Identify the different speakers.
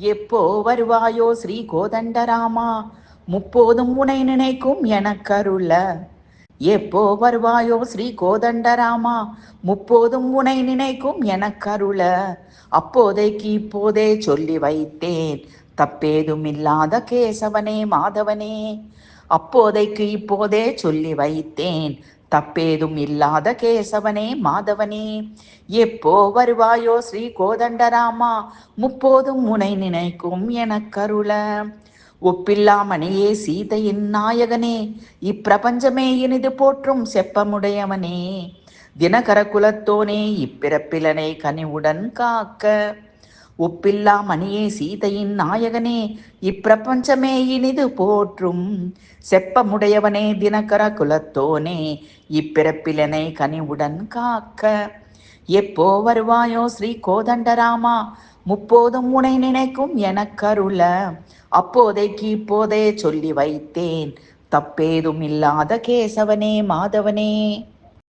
Speaker 1: எப்போ வருவாயோ ஸ்ரீ கோதண்டராமா, முப்போதும் உனை நினைக்கும் எனக்கருள. எப்போ வருவாயோ ஸ்ரீ கோதண்டராமா, முப்போதும் உனை நினைக்கும் எனக்கருள. அப்போதைக்கு இப்போதே சொல்லி வைத்தேன், தப்பேதும் இல்லாத கேசவனே மாதவனே. அப்போதைக்கு இப்போதே சொல்லி வைத்தேன், தப்பேதும் இல்லாத கேசவனே மாதவனே. எப்போ வருவாயோ ஸ்ரீ கோதண்டராமா, முப்போதும் முனை நினைக்கும் எனக்கருள. ஒப்பில்லாமணியே சீதையின் நாயகனே, இப்பிரபஞ்சமே இனிது போற்றும் செப்பமுடையவனே. தினகர குலத்தோனே, இப்பிறப்பிலனை கனிவுடன் காக்க. ஒப்பில்லா மணியே சீதையின் நாயகனே, இப்பிரபஞ்சமே இனிது போற்றும் செப்பமுடையவனே. தினகர குலத்தோனே, இப்பிறப்பிலனை கனிவுடன் காக்க. எப்போ வருவாயோ ஸ்ரீ கோதண்டராமா, முப்போதும் உனை நினைக்கும் எனக்கருள. அப்போதைக்கு இப்போதே சொல்லி வைத்தேன், தப்பேதும் இல்லாத கேசவனே மாதவனே.